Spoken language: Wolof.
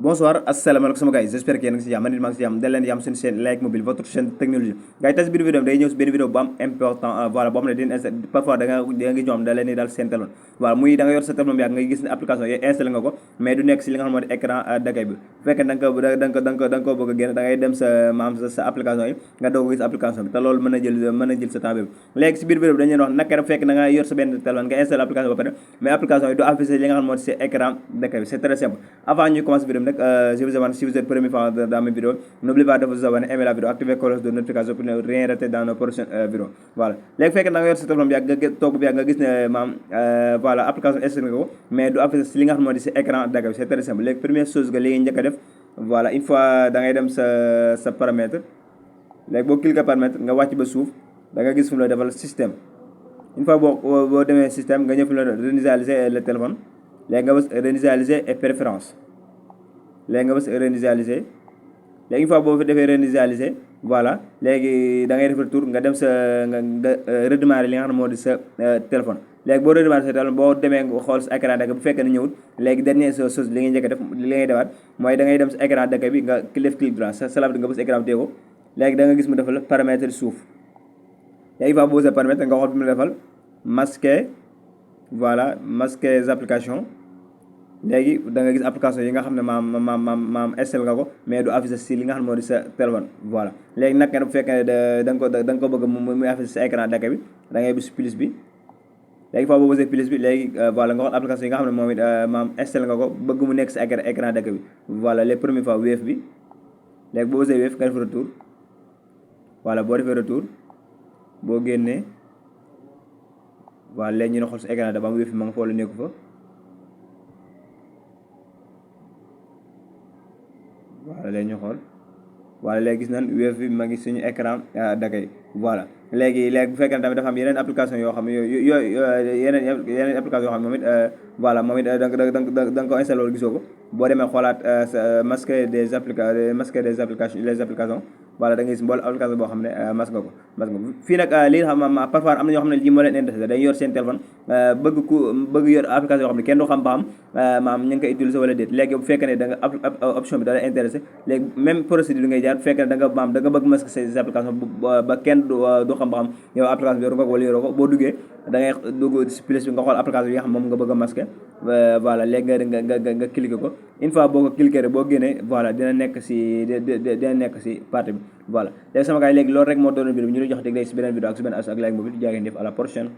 Bonsoir, asalaamaaleykum sama gars yi j'espère que yéen a ngi si jàmm man it maa ngi si jàmm dal leen jàmm seen chaîne Like Mobile votre chaîne technologie gars yi tey si biir vidéo day ñëw si benn vidéo bu am important voilà boo xam ne dina installé parfois da nga gis ñoom da leen di daal seen téléphone voilà muy da nga yor sa téléphone bi yàgg nga gis ne application yi installé nga ko mais du nekk si li nga xam ne écran d'accueil bi bu fekkee da nga ko bëgg a génn da ngay dem sa maam sa application yi nga doog a gis application bi te loolu mën na jël sa temps bi léegi si biir vidéo bi dañu leen wax naka bu fekkee da nga yor sa benn téléphone nga installé application ba pare mais application yi du affiché li nga xam ne si écran d'accueil bi c'est très simple avant ñu commencer vidéo bi nag je vous demande si vous êtes première fois dans mes vidéos n'oubliez pas de vous abonner, aimer la vidéo, activer la cloche de notification pour ne rien rater dans nos prochaines vidéos voilà léegi fekk da nga yor sa téléphone bi yàgg nga toog bi yàgg nga gis ne maam voilà application installé nga ko mais du affiché si li nga xam ne si écran d'accueil c'est très simple léegi première chose que léegi njëkk a def voilà une fois da ngay dem sa paramètre léegi boo cliquer paramètre nga wàcc ba suuf da nga gis fu mu la defal système une fois boo demee système nga ñëw fu mu la réinitialiser le téléphone léegi nga bës réinitialiser et préférence léegi nga bës réinitialiser léegi une fois boo fi defee réinitialiser voilà léegi da ngay def retour nga dem sa nga redémarrer li nga xam ne moo di sa téléphone léegi boo redémarrer sa téléphone boo demee nga xool sa écran d'accueil bu fekkee ne ñëwul léegi dernière chose li ngay njëkk a def li ngay defaat mooy da ngay dem sa écran d'accueil bi nga def clic droit sa salab nga bës écran bi téye ko léegi da nga gis mu defal paramètre suuf léegi une fois boo sa paramètre nga xool fi mu defal masquer voilà masquer les applications léegi da nga gis application yi nga xam ne maam installé nga ko mais du affiché si li nga xam ne moo di sa téléphone voilà léegi nag bu fekkee ne da nga ko bëgg muy affiché sa écran d'accueil bi da ngay bës plus bi léegi foofu boo bësee plus bi léegi voilà nga xool application yi nga xam ne moom it maam installé nga ko bëgg mu nekk sa écran d'accueil bi voilà les premières fois Wave bi léegi boo bësee Wave nga def retour voilà boo defee retour boo génnee voilà léegi ñu ne xool sa écran da ba am Wave bi ma nga foo la nekku fa voilà léegi ñu xool voilà léegi gis nañ Wave bi ma ngi suñu écran d'accueil voilà léegi bu fekkee ne tamit dafa am yeneen application yoo xam ne yeneen application yoo xam ne moom it voilà moom it da nga ko installé wala gisoo ko boo demee xoolaat masquer des applications voilà da ngay gis mboolem application boo xam ne masque nga ko fii nag lii xam ma parfois am na ñoo xam ne lii moo leen intéressé dañuy yor seen téléphone bëgg yor application yoo xam ne kenn du xam ba xam maam ñu ngi koy utiliser wala déet léegi bu fekkee ne da nga option bi da la intéressé léegi même procédure ngay jaar bu fekkee ne da nga bëgg masque ces applications ba kenn du xam ba xam yow application bi yor nga ko wala yoroo ko boo duggee da ngay dugg si plus bi nga xool application yi nga xam moom nga bëgg a masquer voilà léegi nga cliquer ko une fois boo ko cliquer rek boo génnee voilà dina nekk si partie bi voilà léegi sama gars yi léegi loolu rek moo doon vidéo bi ñu ngi jox dégg si beneen vidéo ak si beneen ak Like Mobile jaa ngeen def à la prochaine.